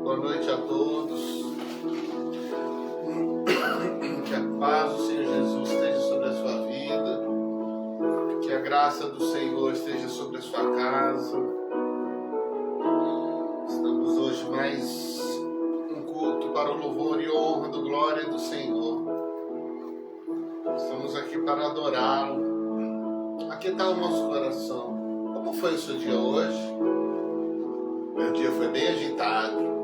Boa noite a todos. Que a paz do Senhor Jesus esteja sobre a sua vida. Que a graça do Senhor esteja sobre a sua casa. Estamos hoje mais um culto para o louvor e honra do glória do Senhor. Estamos aqui para adorá-lo. Aqui está o nosso coração. Como foi o seu dia hoje? Meu dia foi bem agitado.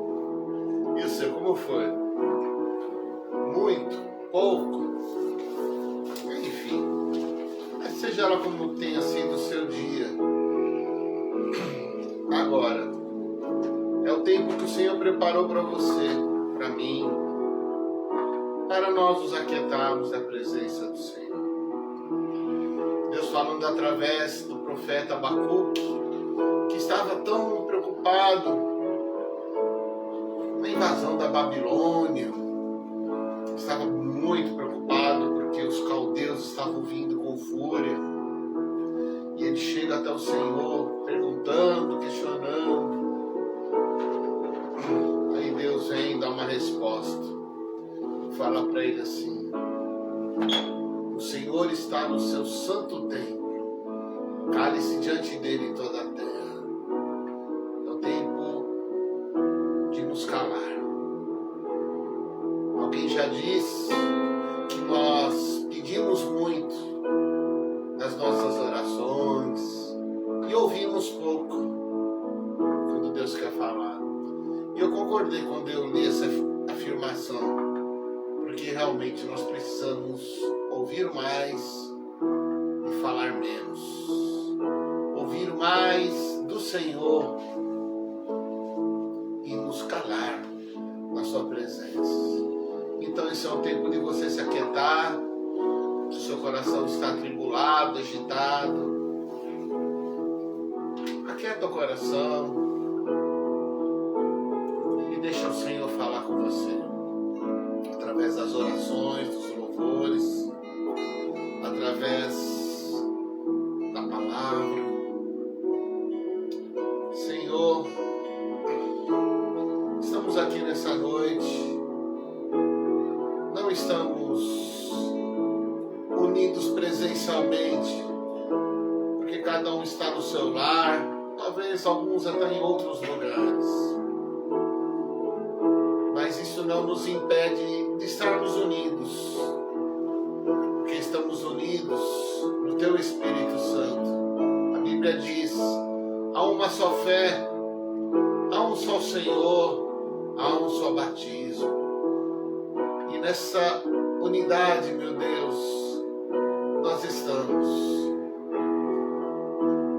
E o seu, como foi? Muito? Pouco? Enfim. Mas seja lá como tenha sido o seu dia. Agora, é o tempo que o Senhor preparou para você, para mim, para nós nos aquietarmos da presença do Senhor. Deus falando através do profeta Abacuque, que estava tão preocupado na invasão da Babilônia, estava muito preocupado porque os caldeus estavam vindo com fúria, e ele chega até o Senhor perguntando, questionando. Aí Deus vem dar uma resposta, fala para ele assim: o Senhor está no seu santo templo, cale-se diante dele toda a terra. É o tempo de nos calar. Alguém já disse que nós pedimos muito nas nossas orações e ouvimos pouco quando Deus quer falar. E eu concordei quando eu li essa afirmação, porque realmente nós precisamos ouvir mais e falar menos. Ouvir mais do Senhor e nos calar na sua presença. Então esse é o tempo de você se aquietar, se o seu coração está atribulado, agitado. Aquieta o coração e deixa o Senhor falar com você. Através das orações, dos louvores, através da palavra. Senhor, estamos aqui nessa noite, não estamos unidos presencialmente, porque cada um está no seu lar, talvez alguns até em outros lugares. Mas isso não nos impede de estarmos unidos, porque estamos unidos no Teu Espírito Santo. A Bíblia diz: há uma só fé, há um só Senhor, há um só batismo. E nessa unidade, meu Deus, nós estamos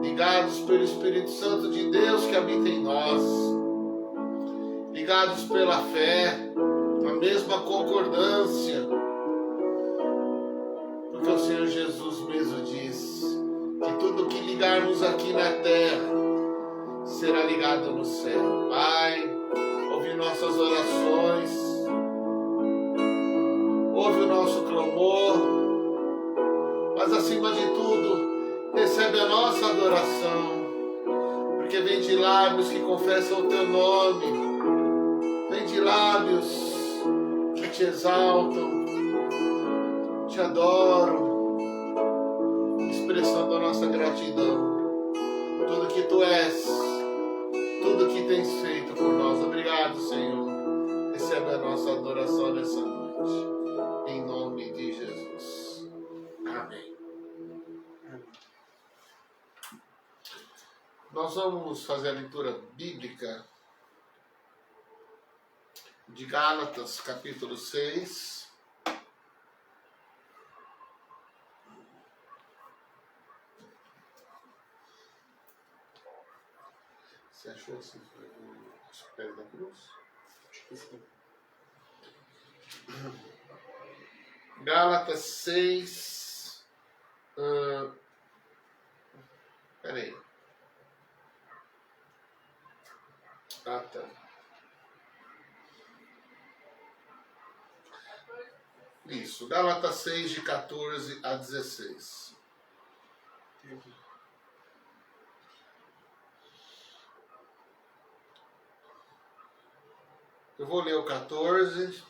ligados pelo Espírito Santo de Deus que habita em nós, ligados pela fé, a mesma concordância, porque o Senhor Jesus mesmo diz que tudo que ligarmos aqui na terra será ligado no céu. Pai, ouve nossas orações, ouve o nosso clamor, mas acima de tudo, recebe a nossa adoração, porque vem de lábios que confessam o Teu nome, vem de lábios que Te exaltam, Te adoram, expressando a nossa gratidão. Tudo que Tu és, tudo que Tens feito por nós. Obrigado, Senhor. Recebe a nossa adoração nessa noite. Em nome de Jesus. Amém. Nós vamos fazer a leitura bíblica de Gálatas, capítulo 6. Você achou assim? Os pés da cruz? Acho que sim. Gálatas 6. Peraí. Ah, tá. Isso, Gálatas 6, de 14 a 16. Eu vou ler o 14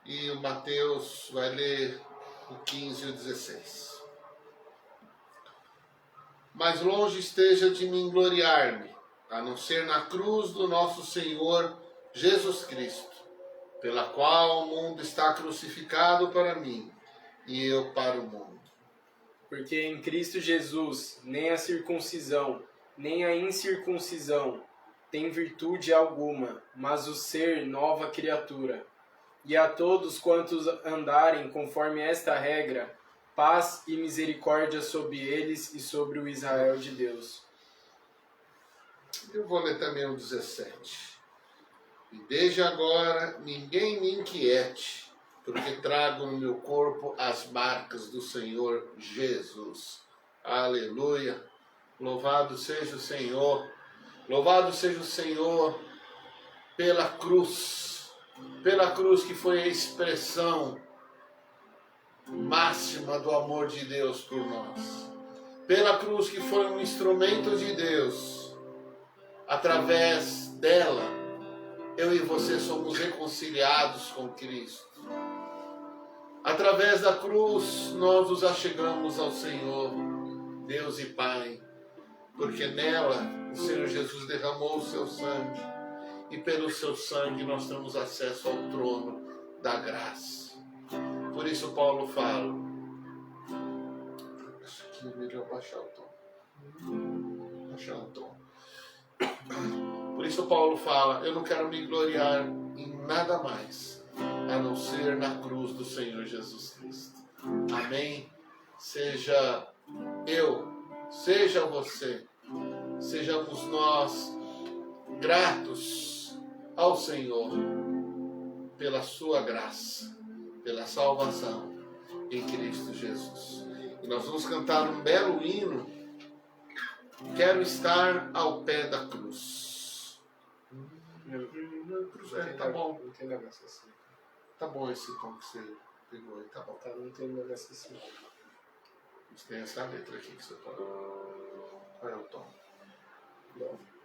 e o Mateus vai ler o 15 e o 16. Mas longe esteja de mim gloriar-me, a não ser na cruz do nosso Senhor Jesus Cristo, pela qual o mundo está crucificado para mim e eu para o mundo. Porque em Cristo Jesus nem a circuncisão, nem a incircuncisão tem virtude alguma, mas o ser nova criatura. E a todos quantos andarem conforme esta regra, paz e misericórdia sobre eles e sobre o Israel de Deus. Eu vou ler também o 17. E desde agora ninguém me inquiete, porque trago no meu corpo as marcas do Senhor Jesus. Aleluia! Louvado seja o Senhor! Louvado seja o Senhor pela cruz que foi a expressão máxima do amor de Deus por nós. Pela cruz que foi um instrumento de Deus. Através dela, eu e você somos reconciliados com Cristo. Através da cruz, nós nos achegamos ao Senhor, Deus e Pai, porque nela o Senhor Jesus derramou o seu sangue, e pelo seu sangue nós temos acesso ao trono da graça. Por isso Paulo fala, acho que é melhor baixar o tom. Baixar o tom. Por isso Paulo fala, eu não quero me gloriar em nada mais, a não ser na cruz do Senhor Jesus Cristo. Amém? Seja eu, seja você, sejamos nós gratos ao Senhor pela sua graça, pela salvação em Cristo Jesus. E nós vamos cantar um belo hino, quero estar ao pé da cruz. Tá bom. Não tem negócio assim. Tá bom esse tom que você pegou aí, tá bom. Tá, não tem negócio assim. Mas tem essa letra aqui que você pode. Qual é o tom? Não.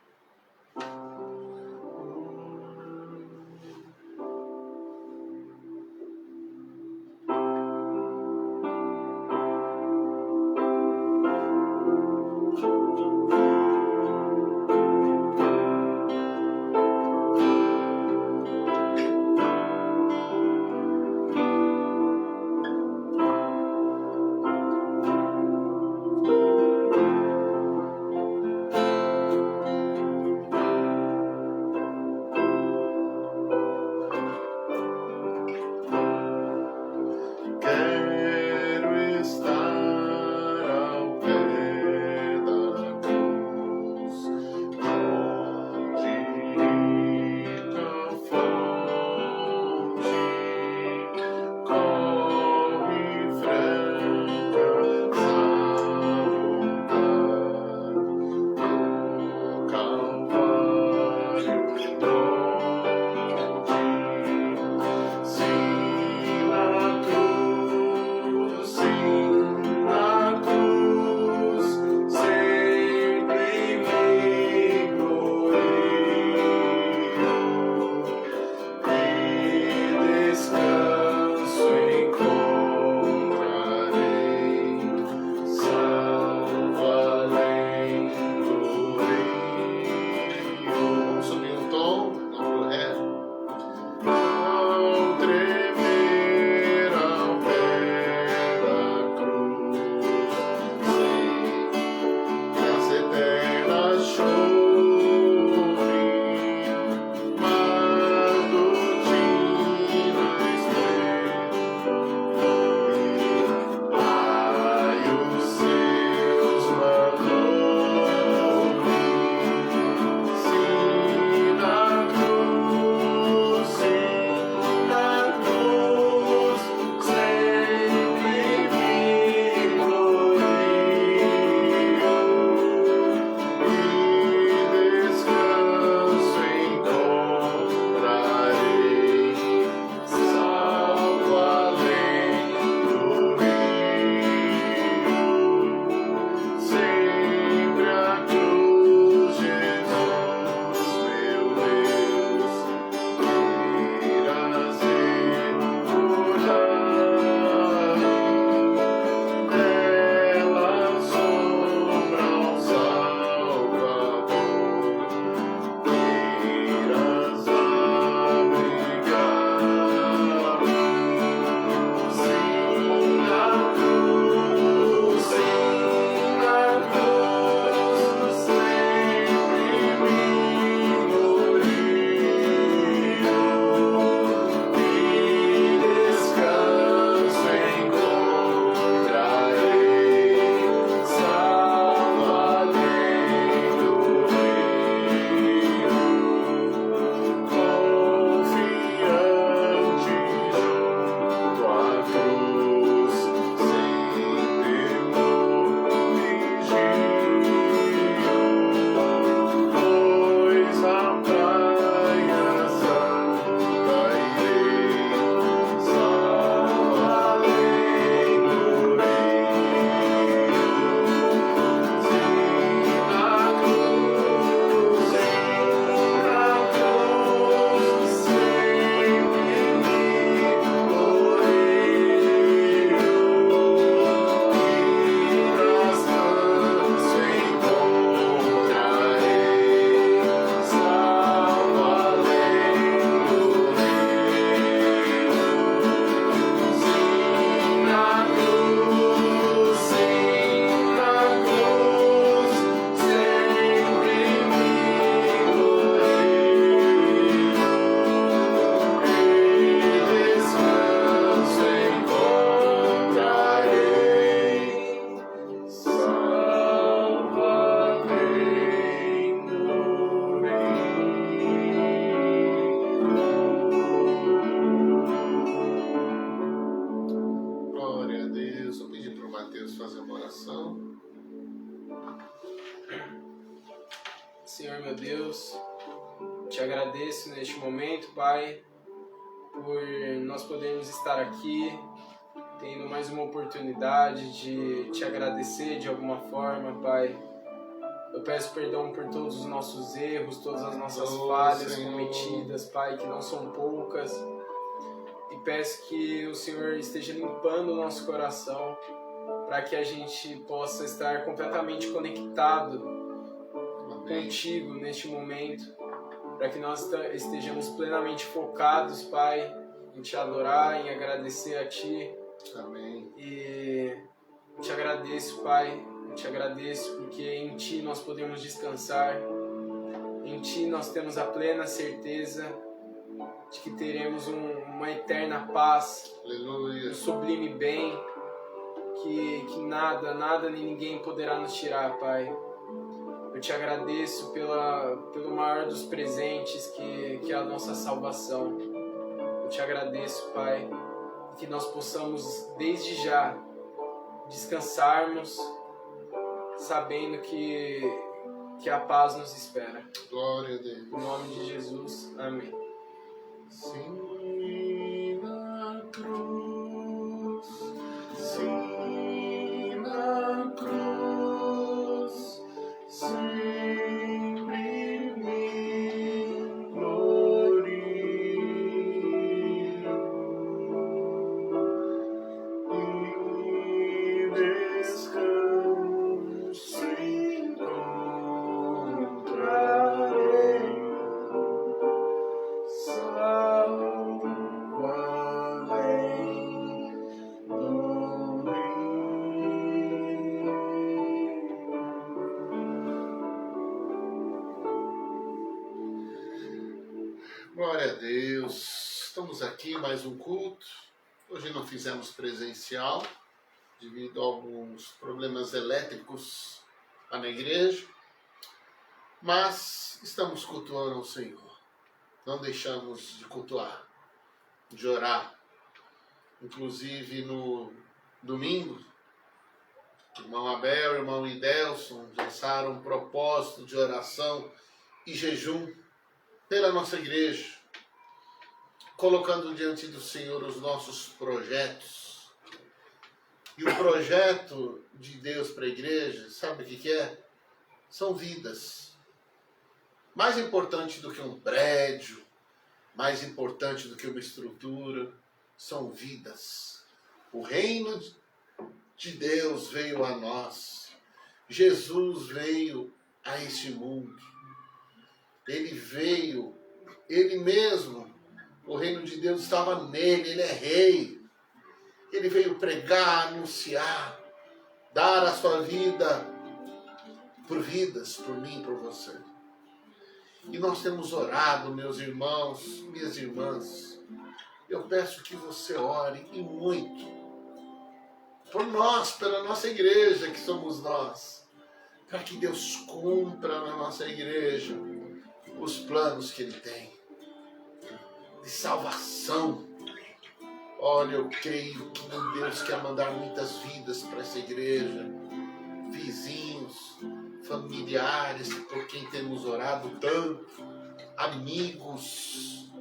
agradeço neste momento, Pai, por nós podermos estar aqui, tendo mais uma oportunidade de Te agradecer de alguma forma, Pai. Eu peço perdão por todos os nossos erros, todas as nossas falhas cometidas, Pai, que não são poucas. E peço que o Senhor esteja limpando o nosso coração, para que a gente possa estar completamente conectado contigo neste momento, para que nós estejamos plenamente focados, Pai, em Te adorar, em agradecer a Ti. Amém. E Te agradeço, Pai, Te agradeço porque em Ti nós podemos descansar, em Ti nós temos a plena certeza de que teremos uma eterna paz, Aleluia. um sublime bem, que nada nem ninguém poderá nos tirar, Pai. Eu Te agradeço pelo maior dos presentes que é a nossa salvação. Eu Te agradeço, Pai, que nós possamos desde já descansarmos, sabendo que a paz nos espera. Glória a Deus. Em nome de Jesus, amém. Sim, na cruz, sim, na cruz, sempre me glorio e descanso encontrarei. Glória a Deus, estamos aqui mais um culto. Hoje não fizemos presencial devido a alguns problemas elétricos lá na igreja, mas estamos cultuando o Senhor. Não deixamos de cultuar, de orar. Inclusive no domingo, o irmão Abel e o irmão Idelson lançaram um propósito de oração e jejum pela nossa igreja, colocando diante do Senhor os nossos projetos. E o projeto de Deus para a igreja, sabe o que é? São vidas. Mais importante do que um prédio, mais importante do que uma estrutura, são vidas. O reino de Deus veio a nós. Jesus veio a este mundo. Ele veio, Ele mesmo, o reino de Deus estava nele, Ele é rei. Ele veio pregar, anunciar, dar a sua vida por vidas, por mim, por você. E nós temos orado, meus irmãos, minhas irmãs. Eu peço que você ore e muito por nós, pela nossa igreja, que somos nós, para que Deus cumpra na nossa igreja os planos que Ele tem de salvação. Olha, eu creio que Deus quer mandar muitas vidas para essa igreja, vizinhos, familiares, por quem temos orado tanto, amigos.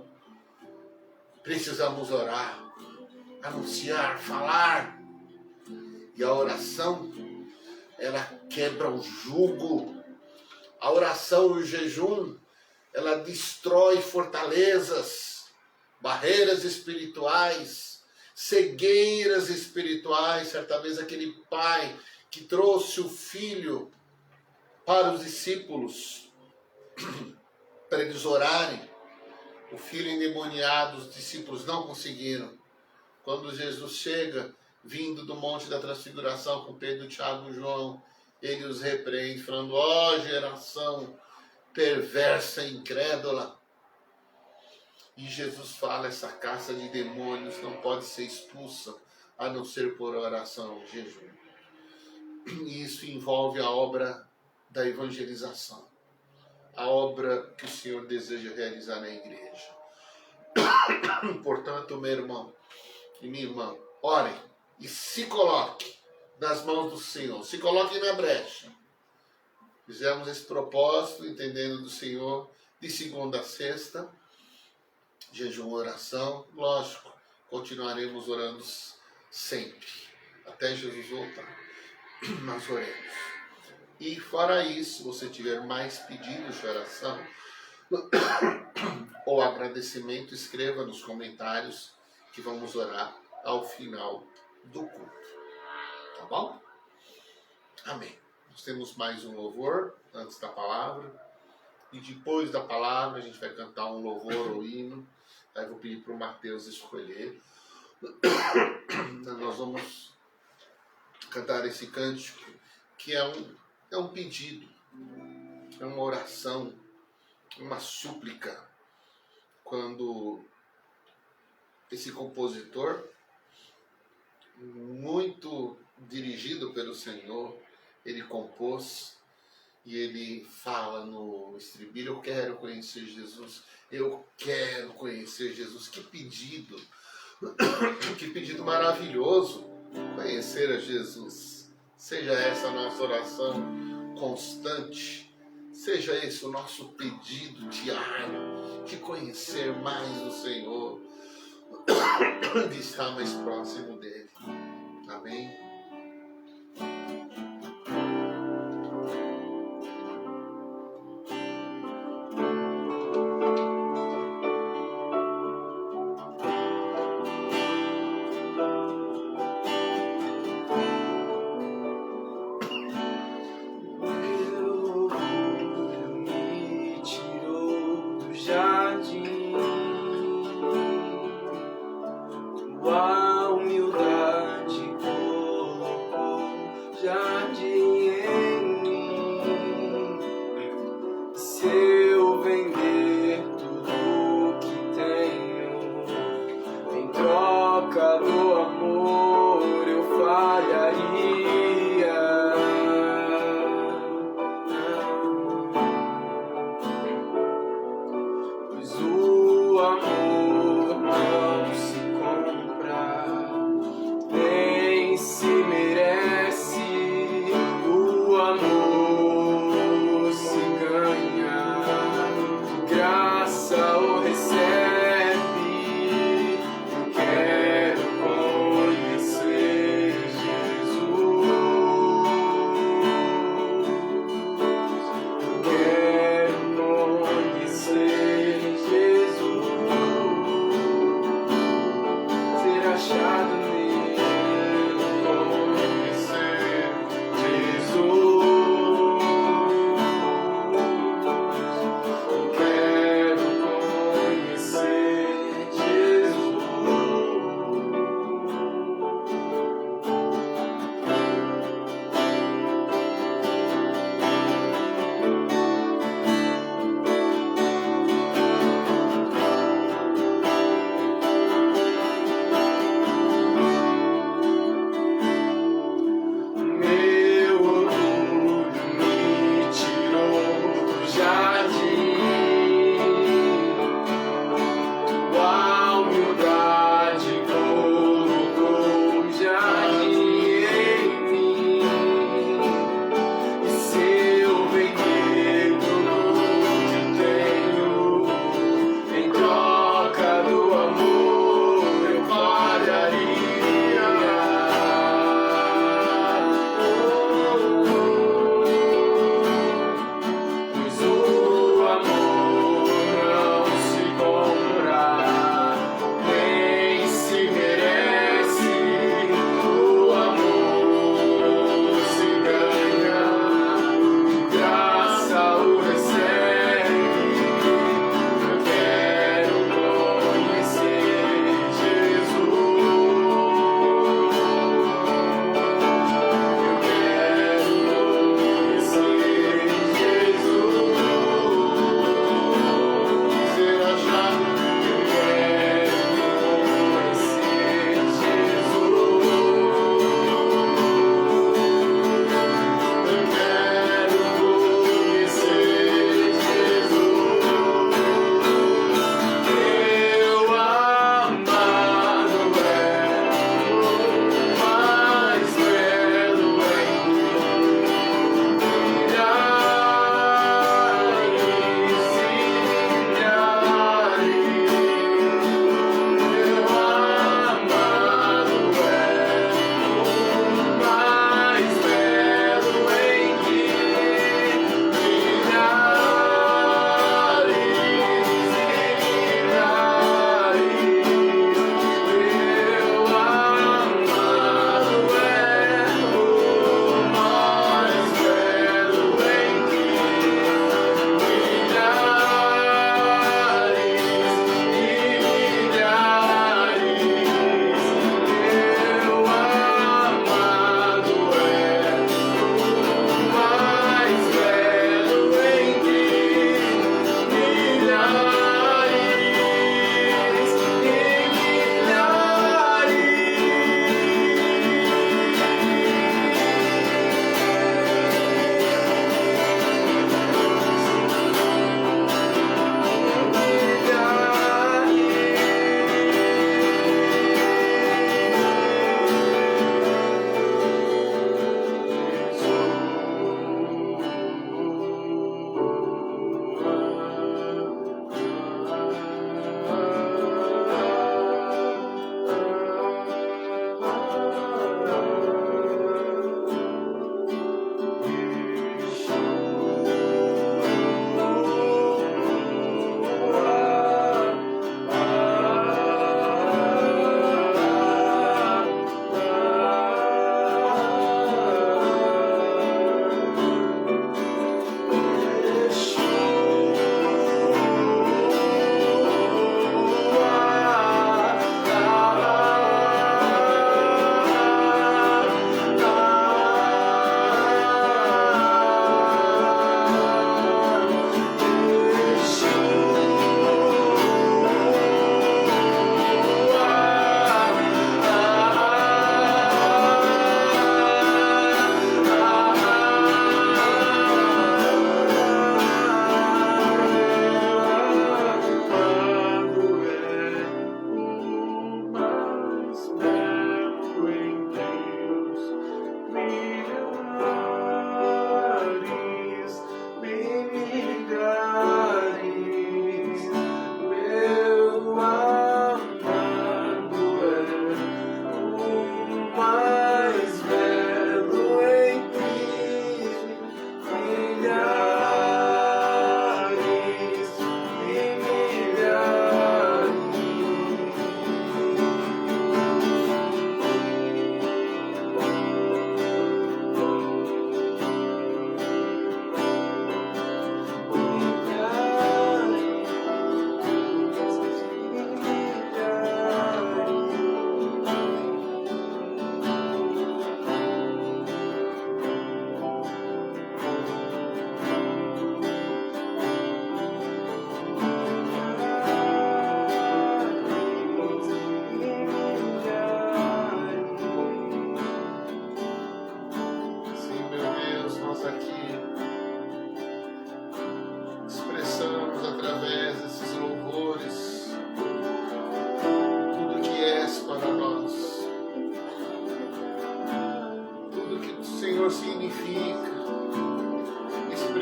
Precisamos orar, anunciar, falar. E a oração, ela quebra o jugo. A oração e o jejum, ela destrói fortalezas, barreiras espirituais, cegueiras espirituais. Certa vez aquele pai que trouxe o filho para os discípulos, para eles orarem, o filho endemoniado, os discípulos não conseguiram. Quando Jesus chega, vindo do Monte da Transfiguração com Pedro, Tiago e João, ele os repreende, falando: ó geração perversa e incrédula. E Jesus fala: essa caça de demônios não pode ser expulsa a não ser por oração e jejum. E isso envolve a obra da evangelização, a obra que o Senhor deseja realizar na igreja. Portanto, meu irmão e minha irmã, orem e se coloque nas mãos do Senhor, se coloquem na brecha. Fizemos esse propósito, entendendo do Senhor de segunda a sexta, jejum, oração. Lógico, continuaremos orando sempre, até Jesus voltar. Nós oremos. E fora isso, se você tiver mais pedidos de oração ou agradecimento, escreva nos comentários que vamos orar ao final do culto. Tá bom? Amém. Nós temos mais um louvor antes da palavra. E depois da palavra a gente vai cantar um louvor ou hino. Aí eu vou pedir para o Mateus escolher. Nós vamos cantar esse cântico que é um pedido, é uma oração, uma súplica. Quando esse compositor, muito dirigido pelo Senhor, ele compôs e ele fala no estribilho: eu quero conhecer Jesus, eu quero conhecer Jesus. Que pedido, que pedido maravilhoso, conhecer a Jesus. Seja essa a nossa oração constante, seja esse o nosso pedido diário, de conhecer mais o Senhor, de estar mais próximo dele. Amém? Pois o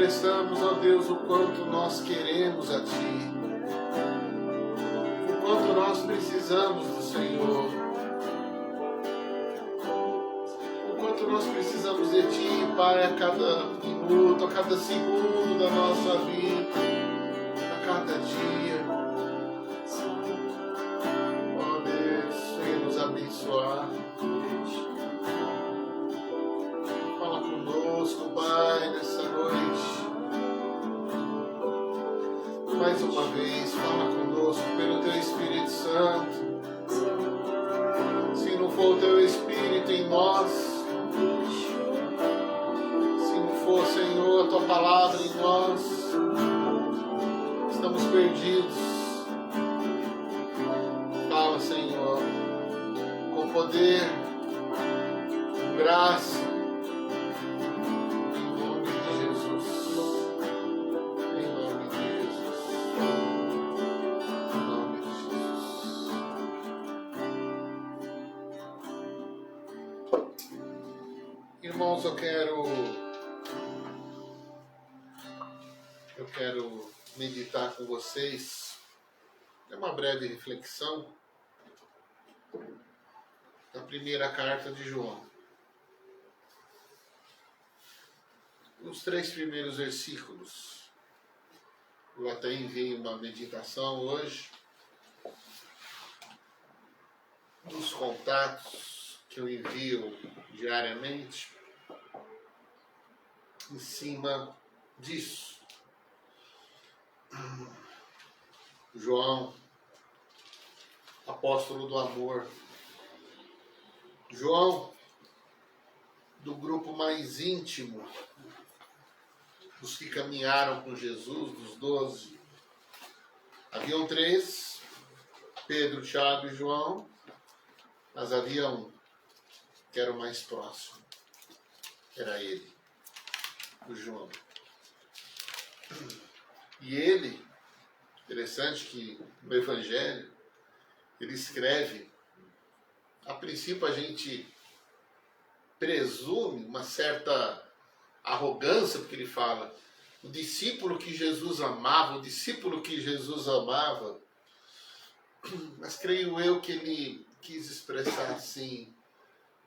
expressamos, ó Deus, o quanto nós queremos a Ti, o quanto nós precisamos do Senhor, o quanto nós precisamos de Ti, Pai, a cada minuto, a cada segundo da nossa vida, a cada dia. Ó Deus, venha nos abençoar. Fala conosco, Pai, nessa noite. Mais uma vez, fala conosco pelo Teu Espírito Santo. Se não for o Teu Espírito em nós, se não for, Senhor, a Tua palavra em nós, estamos perdidos. Fala, Senhor, com poder, com graça, em nome de Jesus. Em nome de Jesus. Em nome de Jesus. Irmãos, eu quero meditar com vocês. É uma breve reflexão da primeira carta de João. Os 3 primeiros versículos. Eu até enviei uma meditação hoje dos contatos que eu envio diariamente em cima disso. João, apóstolo do amor. João, do grupo mais íntimo dos que caminharam com Jesus, dos 12. Haviam 3, Pedro, Tiago e João, mas havia um que era o mais próximo. Era ele, o João. E ele, interessante que no Evangelho, ele escreve, a princípio a gente presume uma certa arrogância, porque ele fala, o discípulo que Jesus amava, mas creio eu que ele quis expressar assim,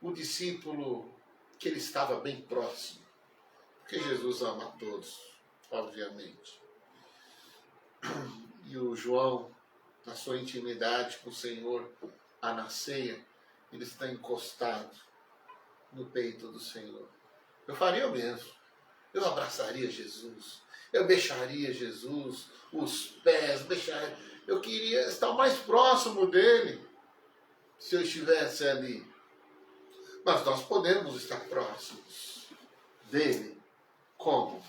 o discípulo que ele estava bem próximo, porque Jesus ama a todos, obviamente. E o João, na sua intimidade com o Senhor, na ceia, ele está encostado no peito do Senhor. Eu faria o mesmo. Eu abraçaria Jesus. Eu beijaria Jesus, os pés, beijaria. Eu queria estar mais próximo dele, se eu estivesse ali. Mas nós podemos estar próximos dele. Como?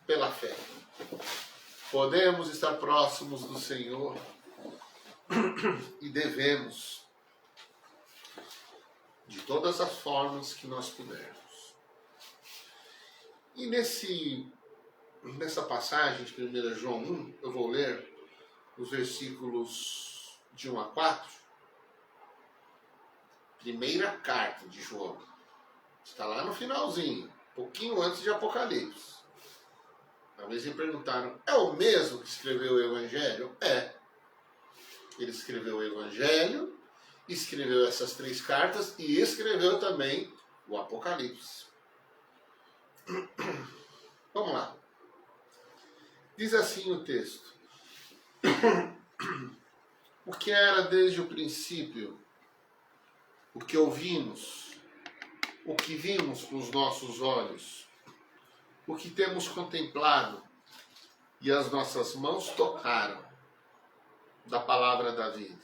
Pela fé. Podemos estar próximos do Senhor e devemos, de todas as formas que nós pudermos. E nessa passagem de 1 João 1, eu vou ler os versículos de 1 a 4. Primeira carta de João. Está lá no finalzinho, pouquinho antes de Apocalipse. Talvez me perguntaram, é o mesmo que escreveu o Evangelho? É. Ele escreveu o Evangelho, escreveu essas 3 cartas e escreveu também o Apocalipse. Vamos lá. Diz assim o texto. O que era desde o princípio, o que ouvimos, o que vimos com os nossos olhos, o que temos contemplado e as nossas mãos tocaram da palavra da vida.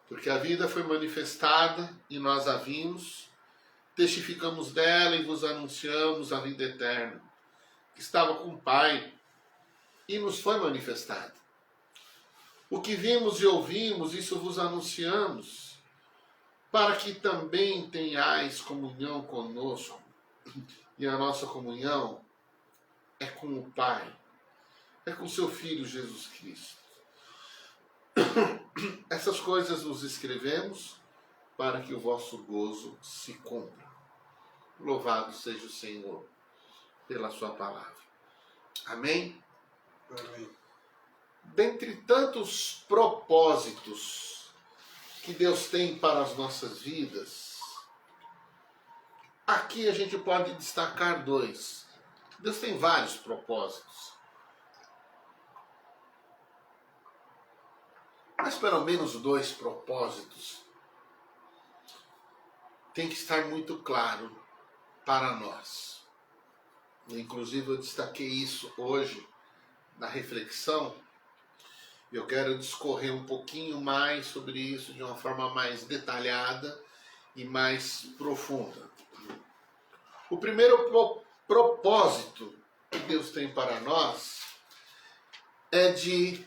Porque a vida foi manifestada e nós a vimos, testificamos dela e vos anunciamos a vida eterna, que estava com o Pai e nos foi manifestada. O que vimos e ouvimos, isso vos anunciamos, para que também tenhais comunhão conosco. E a nossa comunhão é com o Pai, é com seu Filho Jesus Cristo. Essas coisas vos escrevemos para que o vosso gozo se cumpra. Louvado seja o Senhor. pela sua palavra. Amém? Amém. Dentre tantos propósitos que Deus tem para as nossas vidas, aqui a gente pode destacar dois. Deus tem vários propósitos, mas pelo menos dois propósitos tem que estar muito claro para nós. Inclusive eu destaquei isso hoje na reflexão. Eu quero discorrer um pouquinho mais sobre isso de uma forma mais detalhada e mais profunda. O primeiro propósito que Deus tem para nós é de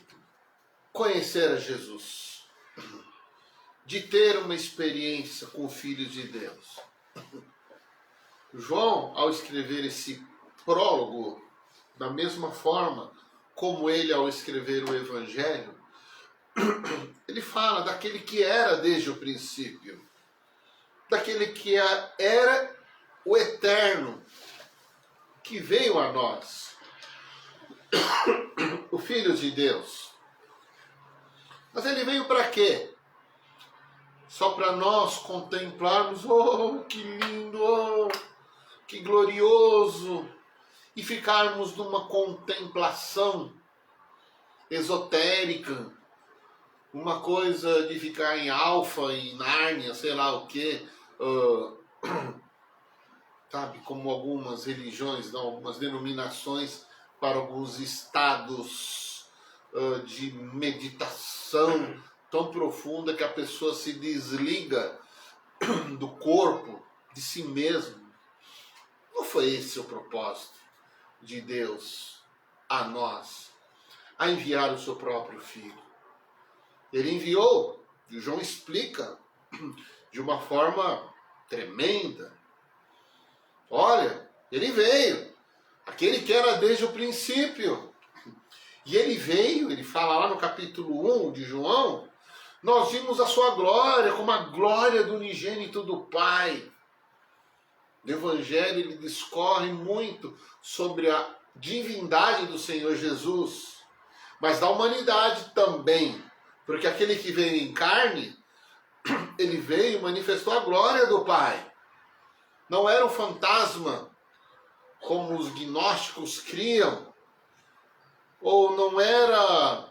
conhecer a Jesus, de ter uma experiência com o Filho de Deus. João, ao escrever esse prólogo, da mesma forma como ele, ao escrever o Evangelho, ele fala daquele que era desde o princípio, daquele que era o eterno, que veio a nós, o Filho de Deus. Mas ele veio para quê? Só para nós contemplarmos, oh, que lindo, oh, que glorioso, e ficarmos numa contemplação esotérica, uma coisa de ficar em Alfa, em Nárnia, sei lá o quê, sabe, como algumas religiões, não, algumas denominações para alguns estados de meditação tão profunda que a pessoa se desliga do corpo, de si mesmo. Não foi esse o propósito de Deus a nós, a enviar o seu próprio Filho. Ele enviou, e João explica de uma forma tremenda. Olha, ele veio, aquele que era desde o princípio. E ele veio, ele fala lá no capítulo 1 de João, nós vimos a sua glória, como a glória do unigênito do Pai. O Evangelho ele discorre muito sobre a divindade do Senhor Jesus, mas da humanidade também, porque aquele que veio em carne, ele veio e manifestou a glória do Pai. Não era um fantasma, como os gnósticos criam, ou não era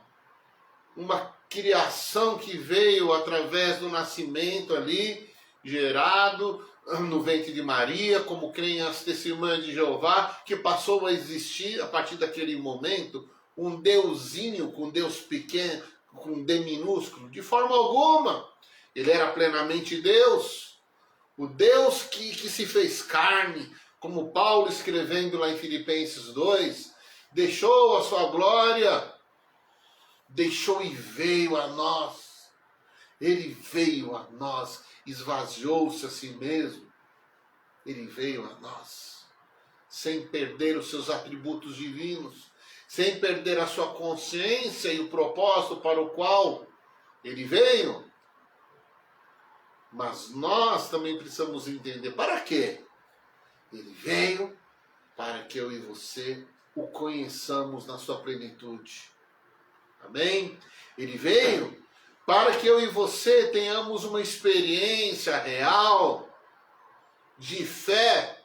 uma criação que veio através do nascimento ali, gerado no ventre de Maria, como creem as testemunhas de Jeová, que passou a existir a partir daquele momento um deusinho com Deus pequeno, com D minúsculo, de forma alguma. Ele era plenamente Deus, o Deus que se fez carne, como Paulo escrevendo lá em Filipenses 2, deixou a sua glória, deixou e veio a nós. Ele veio a nós, esvaziou-se a si mesmo. Ele veio a nós, sem perder os seus atributos divinos, sem perder a sua consciência e o propósito para o qual ele veio. Mas nós também precisamos entender para quê? Ele veio para que eu e você o conheçamos na sua plenitude. Amém? Ele veio para que eu e você tenhamos uma experiência real de fé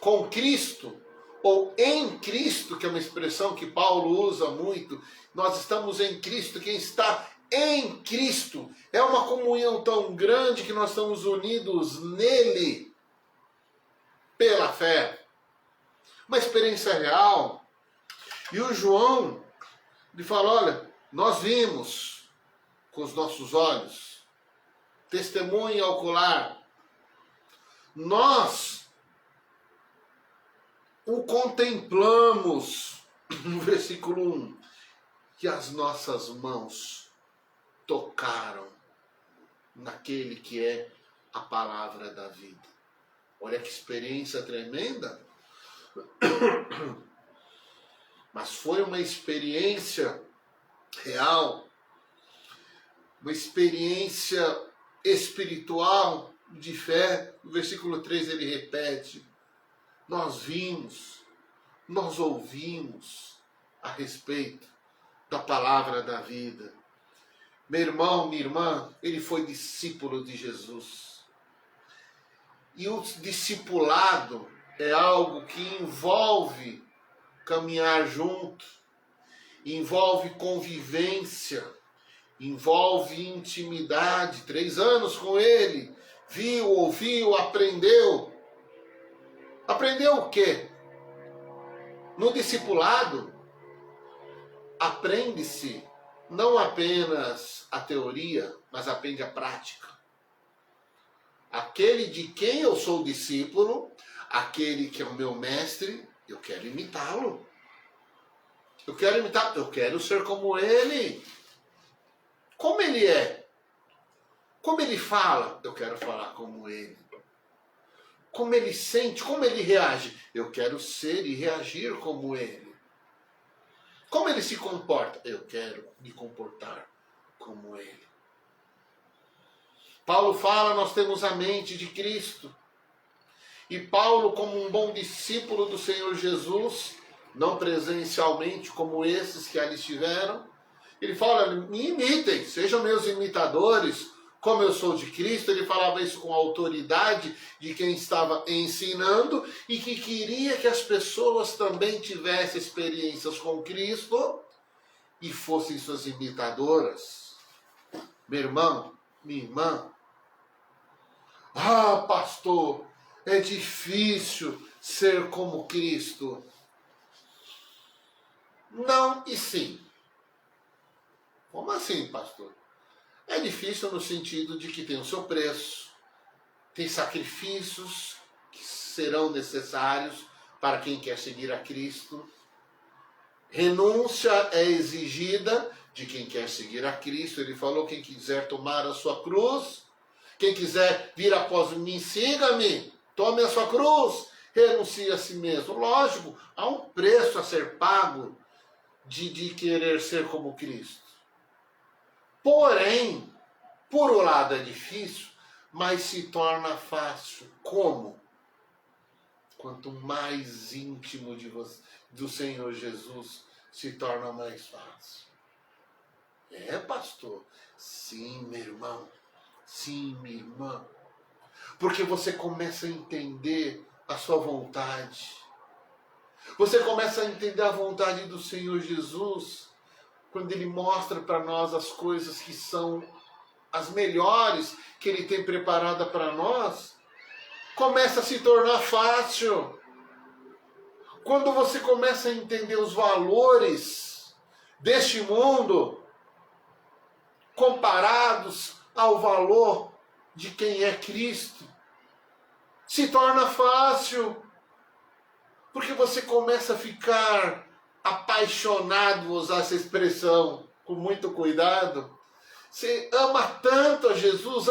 com Cristo, ou em Cristo, que é uma expressão que Paulo usa muito. Nós estamos em Cristo. Quem está em Cristo é uma comunhão tão grande que nós estamos unidos nele pela fé. Uma experiência real. E o João, ele fala, olha, nós vimos com os nossos olhos, testemunha ocular, nós o contemplamos, no versículo 1, que as nossas mãos tocaram naquele que é a palavra da vida. Olha que experiência tremenda. Mas foi uma experiência real, uma experiência espiritual de fé. No versículo 3 ele repete, nós vimos, nós ouvimos a respeito da palavra da vida. Meu irmão, minha irmã, ele foi discípulo de Jesus. E o discipulado é algo que envolve caminhar junto, envolve convivência, envolve intimidade. 3 anos com ele, viu, ouviu, aprendeu. Aprendeu o quê? No discipulado, aprende-se não apenas a teoria, mas aprende a prática. Aquele de quem eu sou discípulo, aquele que é o meu mestre, eu quero imitá-lo. Eu quero ser como ele. Como ele é? Como ele fala? Eu quero falar como ele. Como ele sente? Como ele reage? Eu quero ser e reagir como ele. Como ele se comporta? Eu quero me comportar como ele. Paulo fala, nós temos a mente de Cristo. E Paulo, como um bom discípulo do Senhor Jesus, não presencialmente como esses que ali estiveram, ele fala, me imitem, sejam meus imitadores, como eu sou de Cristo. Ele falava isso com a autoridade de quem estava ensinando e que queria que as pessoas também tivessem experiências com Cristo e fossem suas imitadoras. Meu irmão, minha irmã, pastor, é difícil ser como Cristo. Não e sim. Como assim, pastor? É difícil no sentido de que tem o seu preço, tem sacrifícios que serão necessários para quem quer seguir a Cristo. Renúncia é exigida de quem quer seguir a Cristo. Ele falou, quem quiser tomar a sua cruz, quem quiser vir após mim, siga-me, tome a sua cruz, renuncie a si mesmo. Lógico, há um preço a ser pago de querer ser como Cristo. Porém, por um lado é difícil, mas se torna fácil. Como? Quanto mais íntimo do Senhor Jesus, se torna mais fácil. É, pastor? Sim, meu irmão. Sim, minha irmã. Porque você começa a entender a sua vontade. Você começa a entender a vontade do Senhor Jesus quando Ele mostra para nós as coisas que são as melhores que Ele tem preparada para nós. Começa a se tornar fácil. Quando você começa a entender os valores deste mundo comparados ao valor de quem é Cristo, se torna fácil. Porque você começa a ficar apaixonado, vou usar essa expressão com muito cuidado. Você ama tanto a Jesus,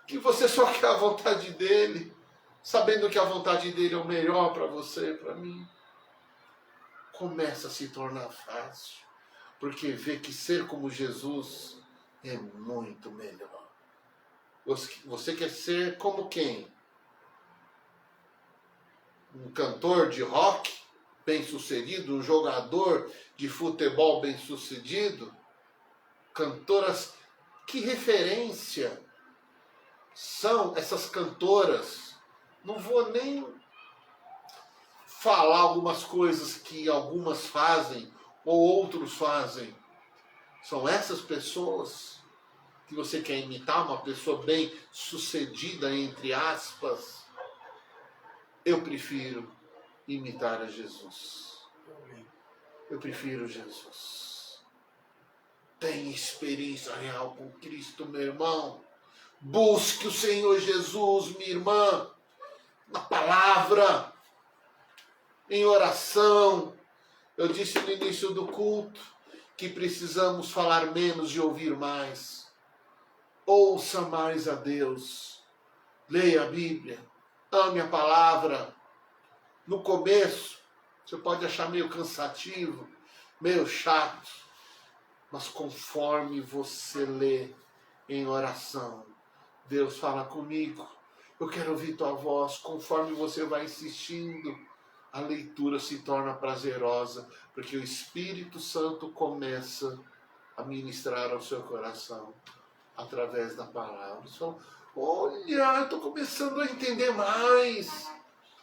que você só quer a vontade dele, sabendo que a vontade dele é o melhor para você e para mim. Começa a se tornar fácil, porque vê que ser como Jesus é muito melhor. Você quer ser como quem? Um cantor de rock bem-sucedido, um jogador de futebol bem-sucedido? Cantoras, que referência são essas cantoras? Não vou nem falar algumas coisas que algumas fazem ou outros fazem. São essas pessoas que você quer imitar, uma pessoa bem-sucedida, entre aspas. Eu prefiro imitar a Jesus. Eu prefiro Jesus. Tenha experiência real com Cristo, meu irmão. Busque o Senhor Jesus, minha irmã, na palavra, em oração. Eu disse no início do culto que precisamos falar menos e ouvir mais. Ouça mais a Deus. Leia a Bíblia. Ame a palavra. No começo, você pode achar meio cansativo, meio chato, mas conforme você lê em oração, Deus fala comigo. Eu quero ouvir tua voz. Conforme você vai insistindo, a leitura se torna prazerosa, porque o Espírito Santo começa a ministrar ao seu coração através da palavra. Você fala, olha, eu estou começando a entender mais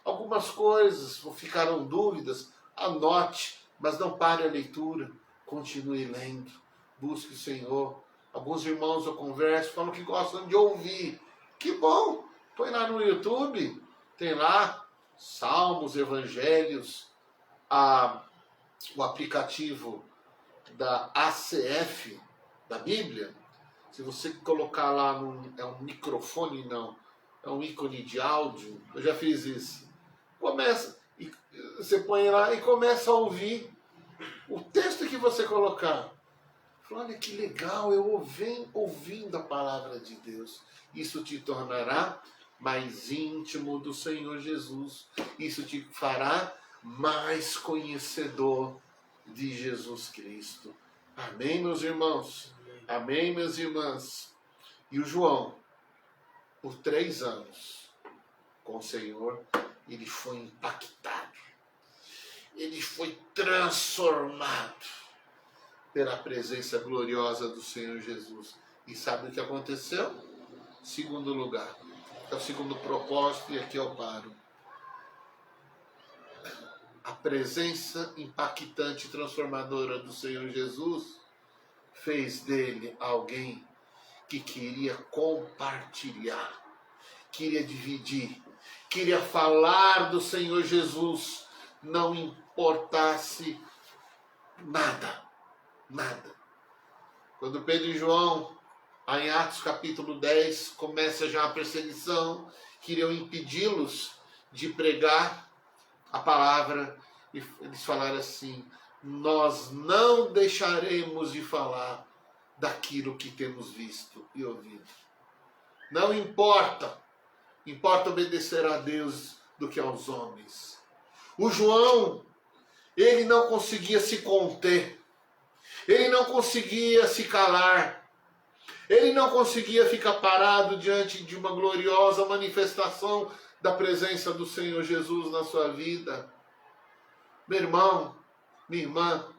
algumas coisas. Ficaram dúvidas? Anote, mas não pare a leitura. Continue lendo. Busque o Senhor. Alguns irmãos eu converso, falam que gostam de ouvir. Que bom! Põe lá no YouTube, tem lá Salmos, Evangelhos, o aplicativo da ACF, da Bíblia. Se você colocar lá, é um microfone, não, é um ícone de áudio, eu já fiz isso. Você põe lá e começa a ouvir o texto que você colocar. Olha que legal, eu ouvindo a palavra de Deus. Isso te tornará mais íntimo do Senhor Jesus. Isso te fará mais conhecedor de Jesus Cristo. Amém, meus irmãos? Amém, minhas irmãs? E o João, por 3 anos com o Senhor, ele foi impactado. Ele foi transformado pela presença gloriosa do Senhor Jesus. E sabe o que aconteceu? Segundo lugar, é o segundo propósito, e aqui eu paro. A presença impactante e transformadora do Senhor Jesus fez dele alguém que queria compartilhar, queria dividir, queria falar do Senhor Jesus, não importasse nada. Quando Pedro e João, em Atos capítulo 10, começa já a perseguição, queriam impedi-los de pregar a palavra, e eles falaram assim: nós não deixaremos de falar daquilo que temos visto e ouvido. Não importa, importa obedecer a Deus do que aos homens. O João, ele não conseguia se conter, ele não conseguia se calar, ele não conseguia ficar parado diante de uma gloriosa manifestação da presença do Senhor Jesus na sua vida. Meu irmão, minha irmã,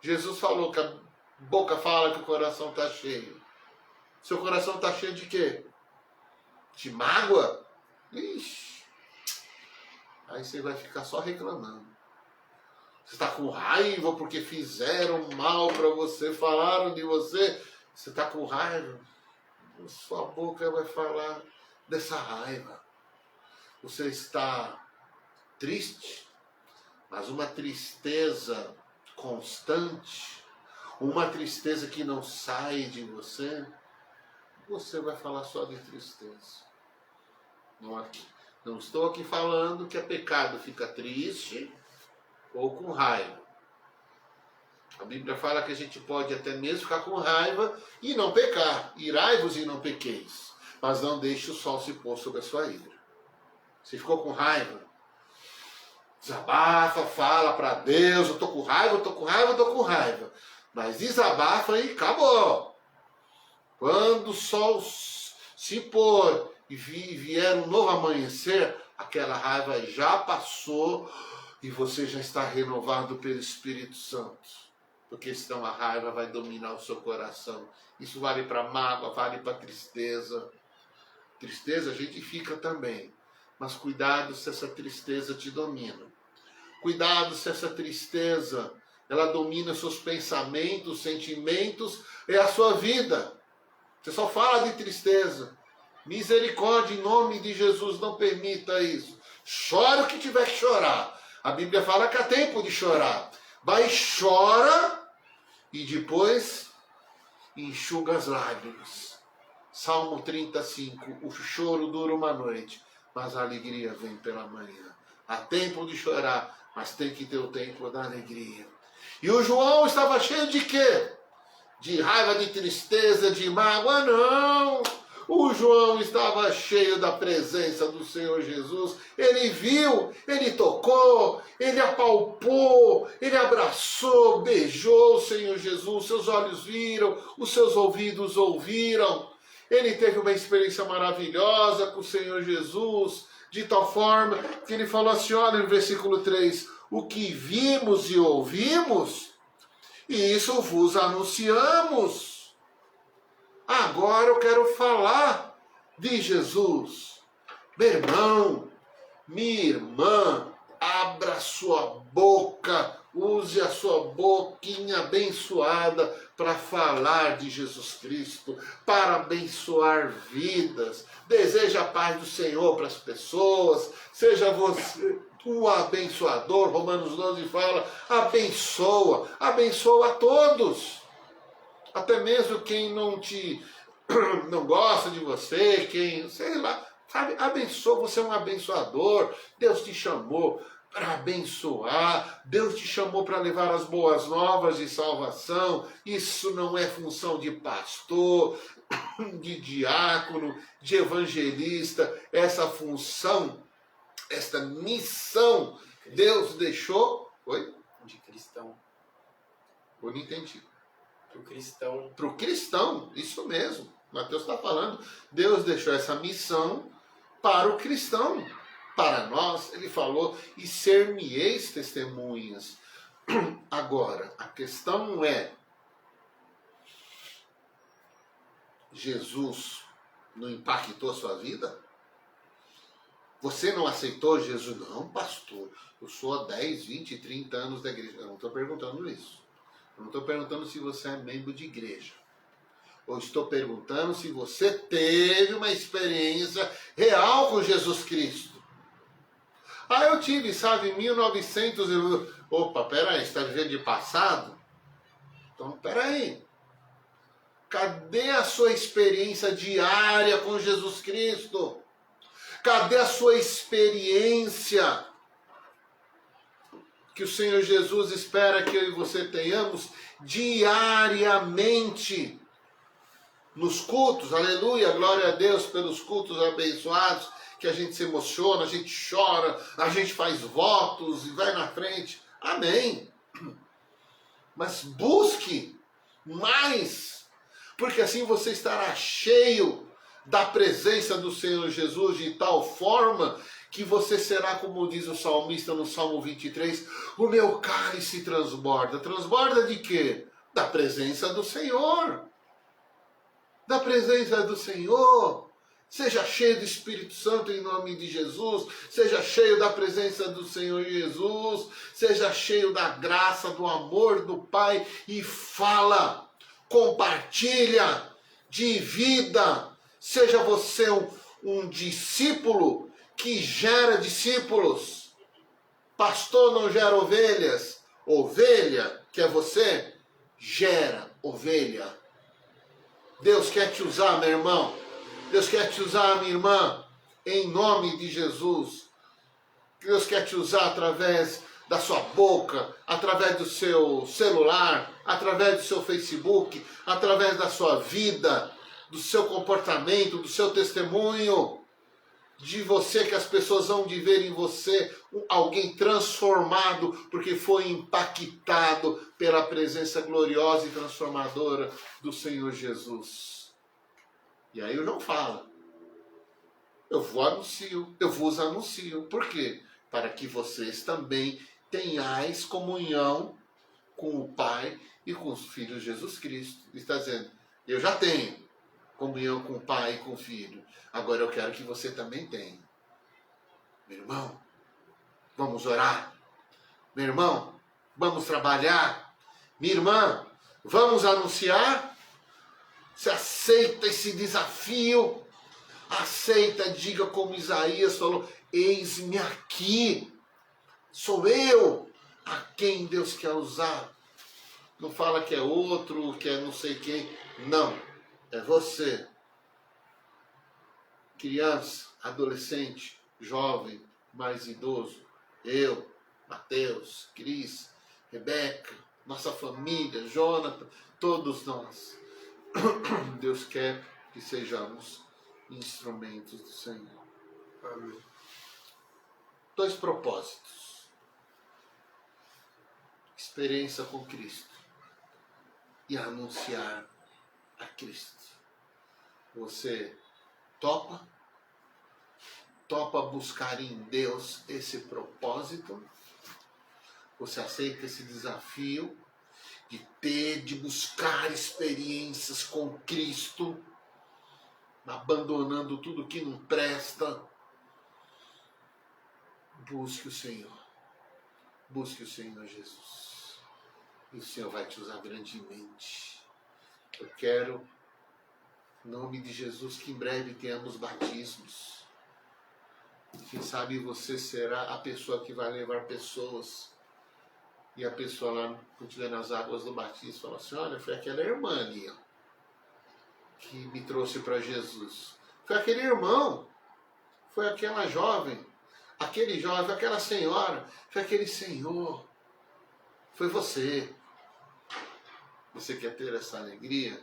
Jesus falou que a boca fala que o coração está cheio. Seu coração está cheio de quê? De mágoa? Ixi, aí você vai ficar só reclamando. Você está com raiva porque fizeram mal para você, falaram de você. Você está com raiva? Sua boca vai falar dessa raiva. Você está triste, mas uma tristeza constante, uma tristeza que não sai de você, você vai falar só de tristeza. Não estou aqui falando que é pecado ficar triste ou com raiva. A Bíblia fala que a gente pode até mesmo ficar com raiva e não pecar. Irai-vos e não pequeis, mas não deixe o sol se pôr sobre a sua ira. Você ficou com raiva? Desabafa, fala para Deus: eu estou com raiva, estou com raiva, estou com raiva. Mas desabafa e acabou. Quando o sol se pôr e vier um novo amanhecer, aquela raiva já passou e você já está renovado pelo Espírito Santo. Porque senão a raiva vai dominar o seu coração. Isso vale para mágoa, vale para tristeza. Tristeza a gente fica também. Mas cuidado se essa tristeza te domina. Cuidado se essa tristeza, ela domina seus pensamentos, sentimentos e a sua vida. Você só fala de tristeza. Misericórdia, em nome de Jesus, não permita isso. Chora o que tiver que chorar. A Bíblia fala que há tempo de chorar. Vai, chora e depois enxuga as lágrimas. Salmo 35, o choro dura uma noite, mas a alegria vem pela manhã. Há tempo de chorar, mas tem que ter o tempo da alegria. E o João estava cheio de quê? De raiva, de tristeza, de mágoa? Não! O João estava cheio da presença do Senhor Jesus. Ele viu, ele tocou, ele apalpou, ele abraçou, beijou o Senhor Jesus. Seus olhos viram, os seus ouvidos ouviram. Ele teve uma experiência maravilhosa com o Senhor Jesus, de tal forma que ele falou assim, olha no versículo 3, o que vimos e ouvimos, e isso vos anunciamos. Agora eu quero falar de Jesus. Meu irmão, minha irmã, abra sua boca, use a sua boquinha abençoada para falar de Jesus Cristo, para abençoar vidas. Deseja a paz do Senhor para as pessoas, seja você um abençoador. Romanos 12 fala, abençoa a todos. Até mesmo quem não gosta de você, quem, sei lá, sabe, abençoa, você é um abençoador. Deus te chamou para abençoar, Deus te chamou para levar as boas novas de salvação. Isso não é função de pastor, de diácono, de evangelista. Essa função, esta missão, Deus deixou. Oi? De cristão. Eu não entendi. Para o cristão. Para o cristão, isso mesmo. Mateus está falando. Deus deixou essa missão para o cristão. Para nós, ele falou, e ser-me-eis testemunhas. Agora, a questão é, Jesus não impactou a sua vida? Você não aceitou Jesus? Não, pastor, eu sou há 10, 20, 30 anos da igreja. Eu não estou perguntando isso. Eu não estou perguntando se você é membro de igreja. Eu estou perguntando se você teve uma experiência real com Jesus Cristo. Ah, eu tive, sabe, em 1900... Opa, peraí, você está vivendo de passado? Então, peraí. Cadê a sua experiência diária com Jesus Cristo? Cadê a sua experiência que o Senhor Jesus espera que eu e você tenhamos diariamente nos cultos? Aleluia, glória a Deus pelos cultos abençoados, que a gente se emociona, a gente chora, a gente faz votos e vai na frente. Amém. Mas busque mais, porque assim você estará cheio da presença do Senhor Jesus de tal forma que você será, como diz o salmista no Salmo 23, o meu cálice transborda. Transborda de quê? Da presença do Senhor. Da presença do Senhor. Seja cheio do Espírito Santo em nome de Jesus. Seja cheio da presença do Senhor Jesus. Seja cheio da graça, do amor do Pai. E fala, compartilha, divida. Seja você um discípulo que gera discípulos. Pastor não gera ovelhas. Ovelha, que é você, gera ovelha. Deus quer te usar, meu irmão. Deus quer te usar, minha irmã, em nome de Jesus. Deus quer te usar através da sua boca, através do seu celular, através do seu Facebook, através da sua vida, do seu comportamento, do seu testemunho, de você, que as pessoas vão de ver em você alguém transformado, porque foi impactado pela presença gloriosa e transformadora do Senhor Jesus. E aí eu não falo. Eu vos anuncio. Por quê? Para que vocês também tenhais comunhão com o Pai e com os filhos de Jesus Cristo. Ele está dizendo, eu já tenho comunhão com o Pai e com o Filho. Agora eu quero que você também tenha. Meu irmão, vamos orar. Meu irmão, vamos trabalhar. Minha irmã, vamos anunciar. Você aceita esse desafio? Aceita, diga como Isaías falou, eis-me aqui. Sou eu a quem Deus quer usar. Não fala que é outro, que é não sei quem. Não, é você. Criança, adolescente, jovem, mais idoso. Eu, Mateus, Cris, Rebeca, nossa família, Jonathan, todos nós. Deus quer que sejamos instrumentos do Senhor. Amém. 2 propósitos. Experiência com Cristo e anunciar a Cristo. Você topa? Topa buscar em Deus esse propósito? Você aceita esse desafio de buscar experiências com Cristo, abandonando tudo que não presta? Busque o Senhor. Busque o Senhor Jesus. E o Senhor vai te usar grandemente. Eu quero, em nome de Jesus, que em breve tenhamos batismos. Quem sabe você será a pessoa que vai levar pessoas. E a pessoa lá, quando estiver nas águas do batismo, fala assim: olha, foi aquela irmã ali, ó, que me trouxe para Jesus. Foi aquele irmão. Foi aquela jovem. Aquele jovem, aquela senhora. Foi aquele senhor. Foi você. Você quer ter essa alegria?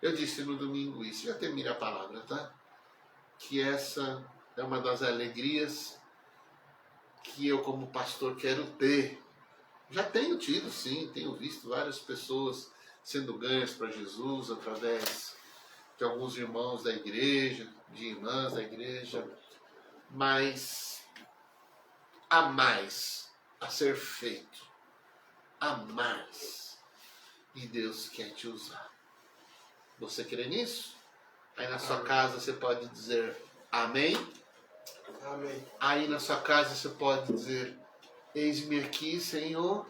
Eu disse no domingo isso. Já termina a palavra, tá? Que essa é uma das alegrias que eu, como pastor, quero ter. Já tenho tido, sim, tenho visto várias pessoas sendo ganhas para Jesus através de alguns irmãos da igreja, de irmãs da igreja, mas há mais a ser feito, há mais, e Deus quer te usar. Você crê nisso? Aí na sua casa você pode dizer amém? Amém. Aí na sua casa você pode dizer: eis-me aqui, Senhor.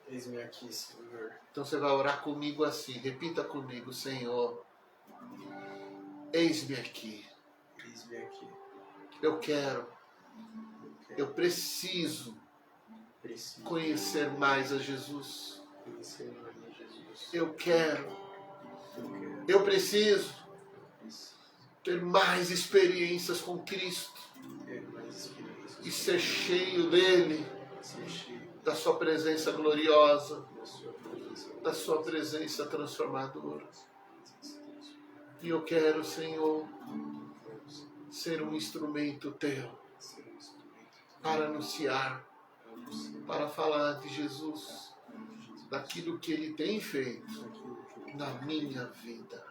Eis-me aqui, Senhor. Então você vai orar comigo assim. Repita comigo: Senhor, eis-me aqui. Eis-me aqui. Eu quero, eu preciso conhecer mais a Jesus. Conhecer mais a Jesus. Eu quero, eu preciso ter mais experiências com Cristo e ser cheio dele, da sua presença gloriosa, da sua presença transformadora. E eu quero, Senhor, ser um instrumento teu para anunciar, para falar de Jesus, daquilo que ele tem feito na minha vida.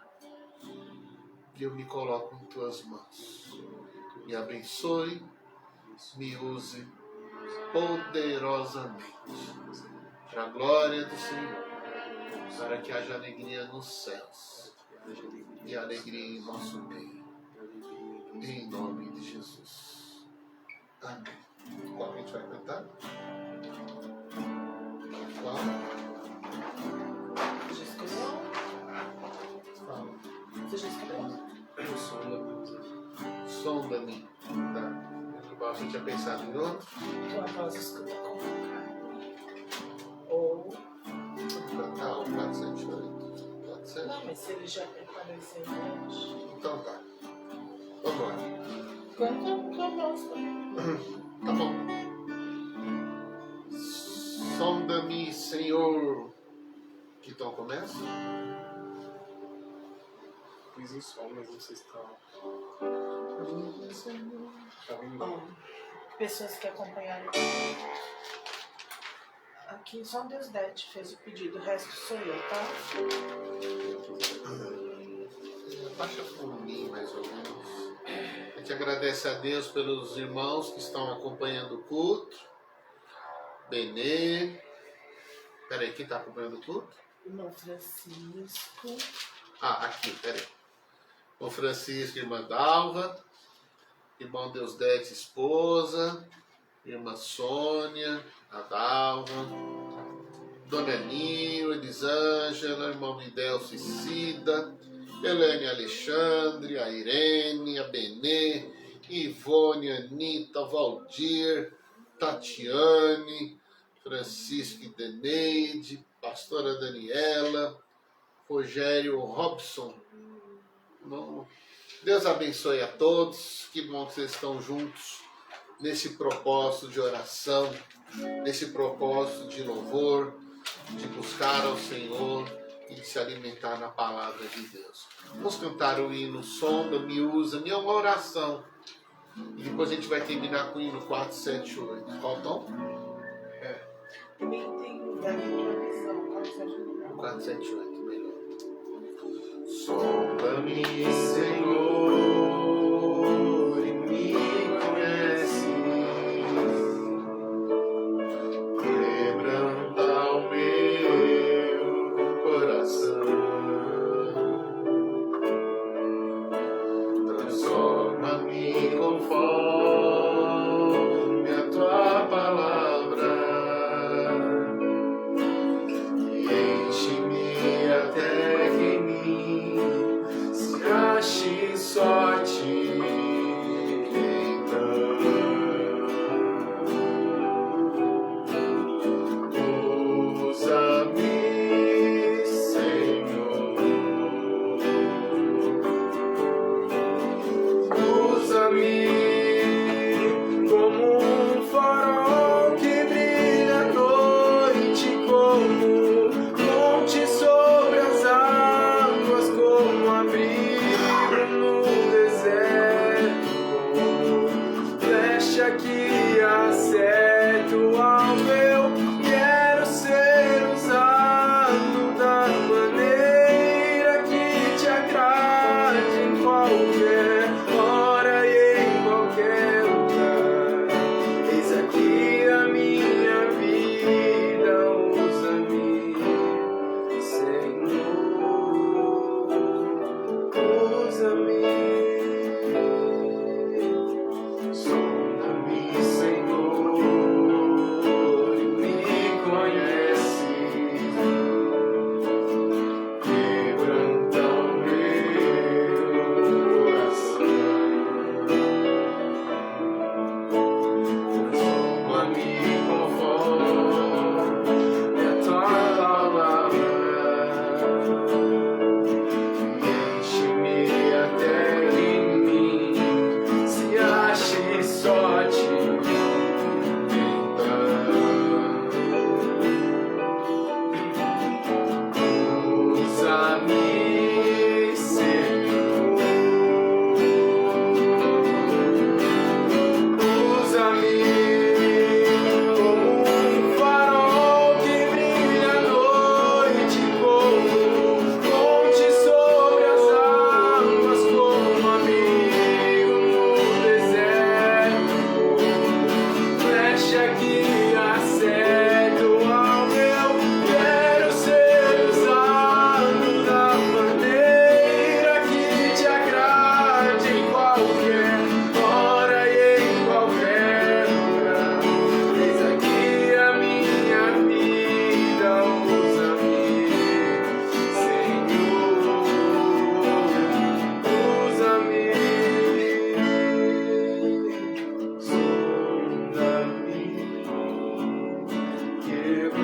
E eu me coloco em tuas mãos. Me abençoe, me use poderosamente, para a glória do Senhor, para que haja alegria nos céus e alegria em nosso meio, em nome de Jesus. Amém. Qual a gente vai cantar? Qual? Você já escolheu? Fala. Você já escolheu? O som da blusa. Sonda-me. Tá. Você tinha pensado em outro? Tua voz escuta como um carne. Ou... Cantar o 408. Pode ser? Não, mas se ele já preparou esse aí, Então tá. Vamos lá. canta com a voz. Tá bom. Sonda-me, Senhor. Que tom começa? Pus em som, mas não sei se tá. Tá vindo. Bom, pessoas que acompanharam aqui, só Deus Dete fez o pedido, o resto sou eu, tá? Baixa por mim, mais ou menos. A gente agradece a Deus pelos irmãos que estão acompanhando o culto. Benê. Peraí, quem está acompanhando o culto? Irmão Francisco. Ah, aqui, peraí. Irmão Francisco, irmã Dalva. Irmão Deusdete, esposa. Irmã Sônia, a Dalva. Dona Nil, Elisângela, irmão Midel, Cicida. Helene Alexandre, a Irene, a Benê, Ivone, Anitta, Valdir, Tatiane, Francisco e Deneide, pastora Daniela, Rogério Robson. Deus abençoe a todos, que bom que vocês estão juntos nesse propósito de oração, nesse propósito de louvor, de buscar ao Senhor e de se alimentar na palavra de Deus. Vamos cantar o hino Sonda-me, Usa-me, é uma oração. E depois a gente vai terminar com o hino 478. Qual tom? Também tem daqui tua visão, 478. 478, melhor. Sonda-me, Senhor, e me conheces. Quebranta o meu coração, transforma-me conforme a tua palavra e enche-me até que em mim se ache só ti. Usa-me, Senhor, usa-me como um farol que brilha à noite, como ponte sobre as águas, como abrigo no deserto, flecha que acerta o alvo. Eu quero ser usado da maneira que te agrade, em qualquer hora e em qualquer lugar. Eis aqui a minha vida, usa-me, Senhor, usa-me. Sonda-me, Senhor, e me conheces. Quebranta o meu coração, transforma-me conforme a tua palavra e enche-me até que em mim se ache só ti. Usa-me, Senhor, usa-me como um farol que brilha à noite, como ponte sobre as águas, como abrigo no deserto, flecha que acerta o alvo. Eu quero ser usado da maneira que te agrade, em qualquer hora e em qualquer lugar. Eis aqui a minha vida, usa-me, Senhor, usa-me. Sonda-me, quebranta-me,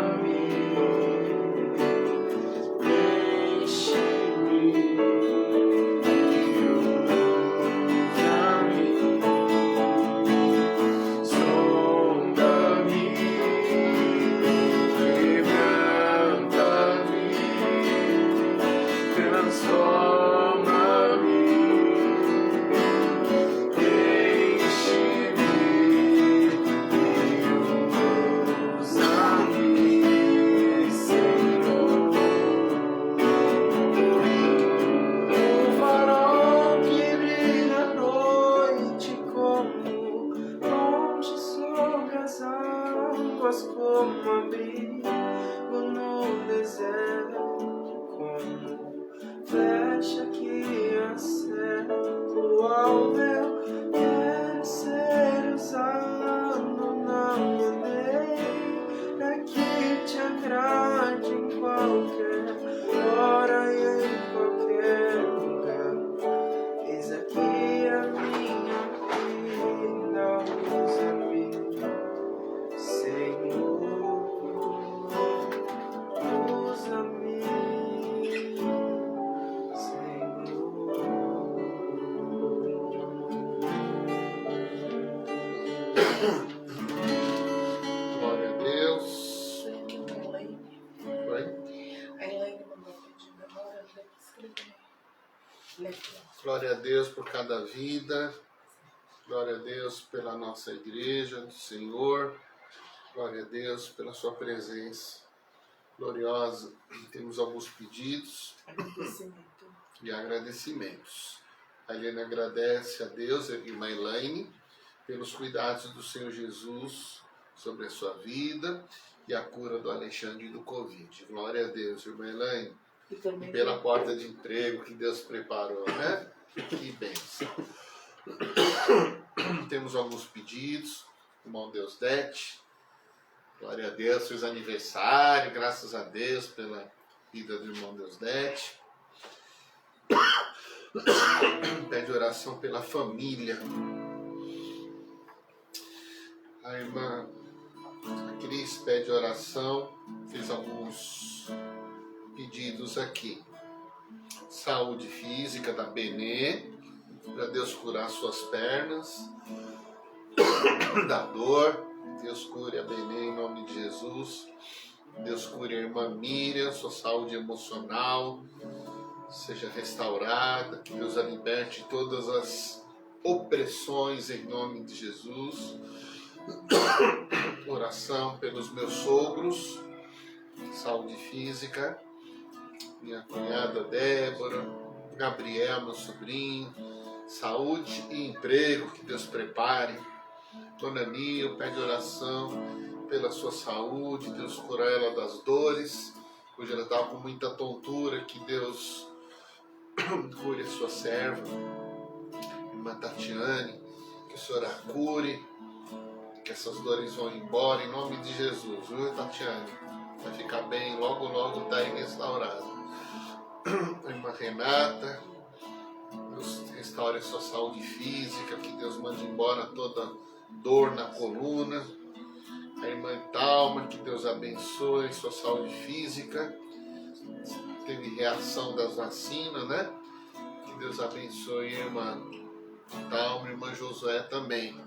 transforma-me, enche-me, usa-me. Sonda-me, quebranta-me, transforma-me, enche-me, usa-me, Senhor. Um farol que brilha à noite, como ponte sobre as águas, como abrigo no deserto, como flecha que acerta o alvo. Eu quero ser usado na maneira que te agrade, em qualquer hora e em qualquer lugar. Eis aqui a minha vida, usa-me, Senhor, usa-me, glória a Deus. Oi? A Elaine mandou pedir memória, eu escrever. Glória a Deus por cada vida. Glória a Deus pela nossa igreja do Senhor. Glória a Deus pela sua presença. gloriosa. Temos alguns pedidos Agradecimento. e agradecimentos. A Helena agradece a Deus, a irmã Elaine, pelos cuidados do Senhor Jesus sobre a sua vida e a cura do Alexandre e do Covid. Glória a Deus, irmã Elaine. E também E pela porta de emprego que Deus preparou, né? Que bênção. Temos alguns pedidos. Irmão Deusdete, glória a Deus, fez aniversário, graças a Deus pela vida do irmão Deusdete. Pede oração pela família. A irmã Cris pede oração, fez alguns pedidos aqui. Saúde física da Benê, para Deus curar suas pernas, da dor. Deus cure a Benê em nome de Jesus. Deus cure a irmã Miriam, sua saúde emocional seja restaurada, que Deus a liberte de todas as opressões em nome de Jesus. Oração pelos meus sogros, saúde física, minha cunhada Débora, Gabriel, meu sobrinho, saúde e emprego, que Deus prepare. Dona Nil pede oração pela sua saúde, Deus cura ela das dores. Hoje ela estava com muita tontura, que Deus cure a sua serva. Irmã Tatiane, que o Senhor a cure, que essas dores vão embora em nome de Jesus, viu, Tatiane? Vai ficar bem, logo logo está restaurada. A irmã Renata, Deus restaure a sua saúde física, que Deus mande embora toda dor na coluna. A irmã Talma, que Deus abençoe sua saúde física. Teve reação das vacinas, né? Que Deus abençoe a irmã Talma, a irmã Josué também,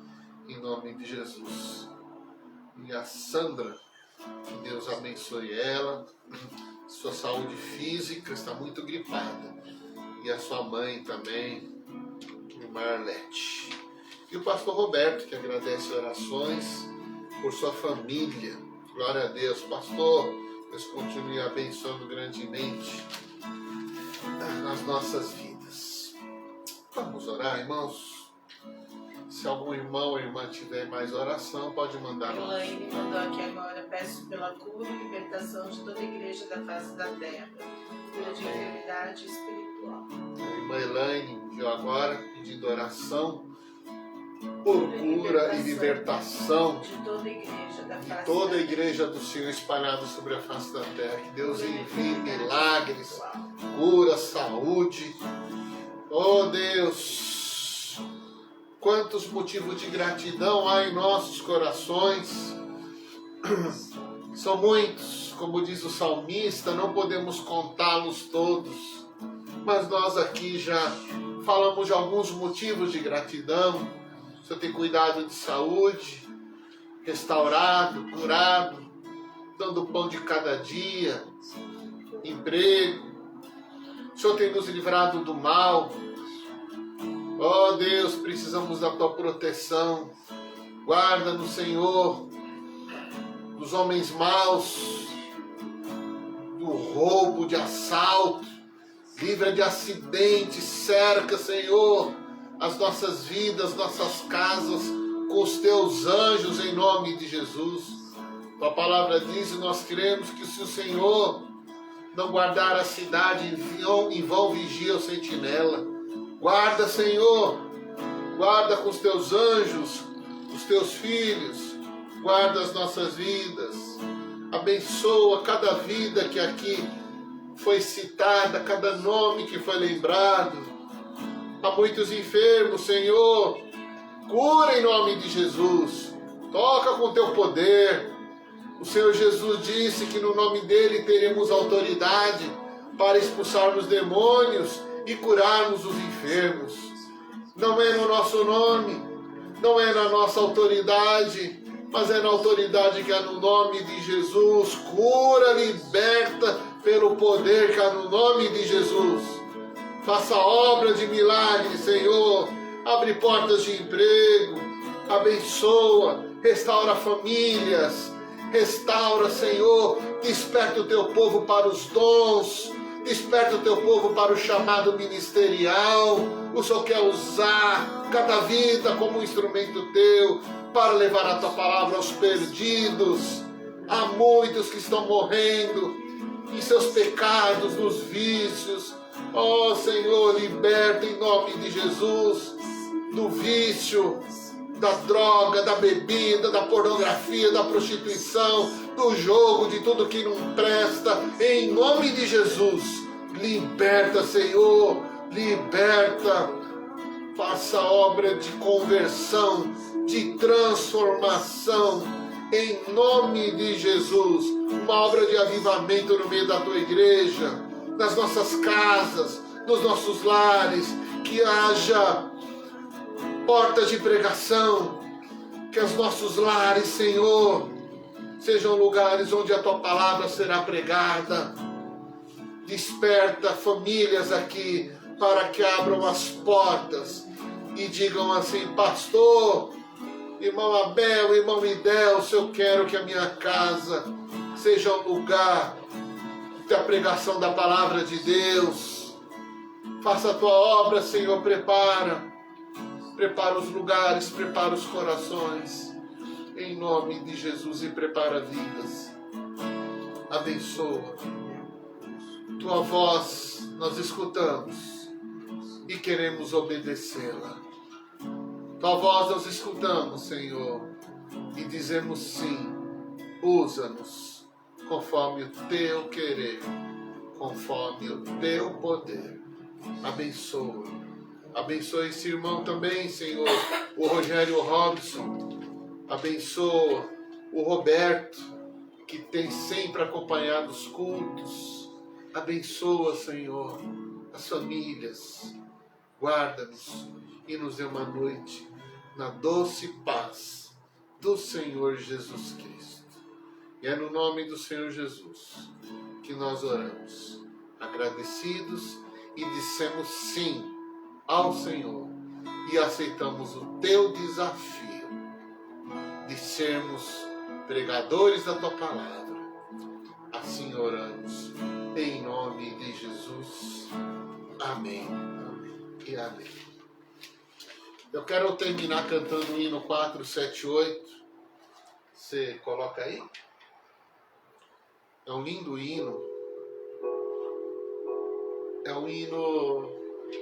em nome de Jesus. E a Sandra, que Deus abençoe ela. Sua saúde física está muito gripada. E a sua mãe também, irmã Arlete. E o pastor Roberto, que agradece orações por sua família. Glória a Deus. Pastor, Deus continue abençoando grandemente nas nossas vidas. Vamos orar, irmãos? Se algum irmão ou irmã tiver mais oração, pode mandar. Elaine mandou aqui agora: peço pela cura e libertação de toda a igreja da face da terra, cura de enfermidade espiritual. A irmã Elaine enviou agora pedindo oração por cura e libertação de toda a igreja da face de toda a da igreja do Senhor espalhada sobre a face da terra. Que Deus envie milagres, cura, saúde. Oh Deus, quantos motivos de gratidão há em nossos corações. São muitos, como diz o salmista, não podemos contá-los todos. Mas nós aqui já falamos de alguns motivos de gratidão. O Senhor tem cuidado de saúde, restaurado, curado, dando o pão de cada dia, emprego. O Senhor tem nos livrado do mal. Oh Deus, precisamos da Tua proteção. Guarda-nos, Senhor, dos homens maus, do roubo, de assalto. Livra de acidentes, cerca, Senhor, as nossas vidas, nossas casas, com os Teus anjos, em nome de Jesus. Tua palavra diz, e nós cremos, que se o Senhor não guardar a cidade, em vão vigia o sentinela. Guarda, Senhor, guarda com os Teus anjos, os Teus filhos, guarda as nossas vidas. Abençoa cada vida que aqui foi citada, cada nome que foi lembrado. Há muitos enfermos, Senhor, cura em nome de Jesus. Toca com Teu poder. O Senhor Jesus disse que no nome dEle teremos autoridade para expulsarmos demônios e curarmos os enfermos. Não é no nosso nome, não é na nossa autoridade, mas é na autoridade que há no nome de Jesus. Cura, liberta pelo poder que há no nome de Jesus. Faça obra de milagre, Senhor. Abre portas de emprego, abençoa, restaura famílias, Restaura, Senhor, desperta o teu povo para os dons, desperta o teu povo para o chamado ministerial. O Senhor quer usar cada vida como um instrumento teu para levar a tua palavra aos perdidos. Há muitos que estão morrendo em seus pecados, nos vícios. Ó Senhor, liberta em nome de Jesus do vício, da droga, da bebida, da pornografia, da prostituição, do jogo, de tudo que não presta. Em nome de Jesus, liberta, Senhor, liberta. Faça obra de conversão, de transformação, em nome de Jesus. Uma obra de avivamento no meio da tua igreja, nas nossas casas, nos nossos lares, que haja portas de pregação, que os nossos lares, Senhor, sejam lugares onde a tua palavra será pregada. Desperta famílias aqui para que abram as portas e digam assim: pastor, irmão Abel, irmão Idelcio, eu quero que a minha casa seja um lugar da pregação da palavra de Deus. Faça a tua obra, Senhor, prepara os lugares, prepara os corações, em nome de Jesus, e prepara vidas. Abençoa. Tua voz nós escutamos e queremos obedecê-la. Tua voz nós escutamos, Senhor, e dizemos sim. Usa-nos conforme o teu querer, conforme o teu poder. Abençoa. Abençoa esse irmão também, Senhor, o Rogério Robson. Abençoa o Roberto, que tem sempre acompanhado os cultos. Abençoa, Senhor, as famílias. Guarda-nos e nos dê uma noite na doce paz do Senhor Jesus Cristo. E é no nome do Senhor Jesus que nós oramos, agradecidos, e dissemos sim ao Senhor e aceitamos o teu desafio de sermos pregadores da tua palavra. Assim oramos, em nome de Jesus. Amém e amém. Eu quero terminar cantando o hino 478. Você coloca aí? É um lindo hino. É um hino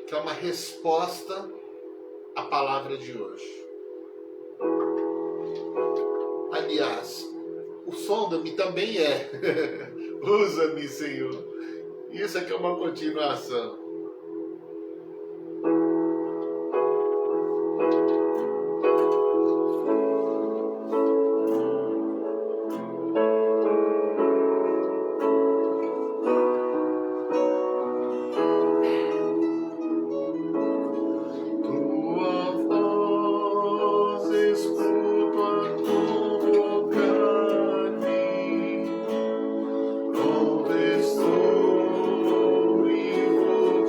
que é uma resposta à palavra de hoje. Aliás, o sonda-me também é. Usa-me, Senhor. Isso aqui é uma continuação. Estou e vou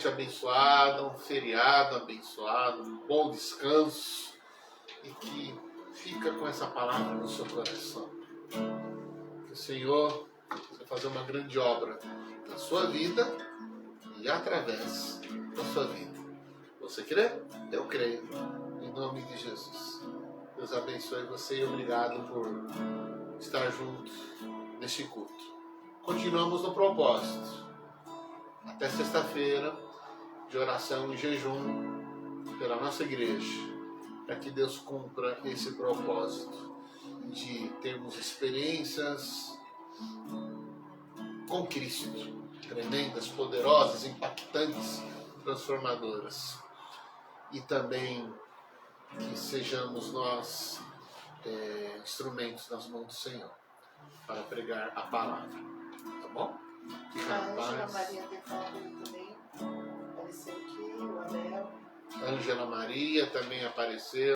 noite abençoada, um feriado abençoado, um bom descanso e que fica com essa palavra no seu coração. Que o Senhor vai fazer uma grande obra na sua vida e através da sua vida. Você crê? Eu creio. Em nome de Jesus. Deus abençoe você e obrigado por estar juntos neste culto. Continuamos no propósito. Até sexta-feira de oração e jejum pela nossa igreja, para que Deus cumpra esse propósito de termos experiências com Cristo, tremendas, poderosas, impactantes, transformadoras. E também que sejamos nós instrumentos nas mãos do Senhor para pregar a palavra. Tá bom? Fica A na Ângela paz. Maria Devaldo também apareceu aqui, o Abel. Ângela Maria também apareceu.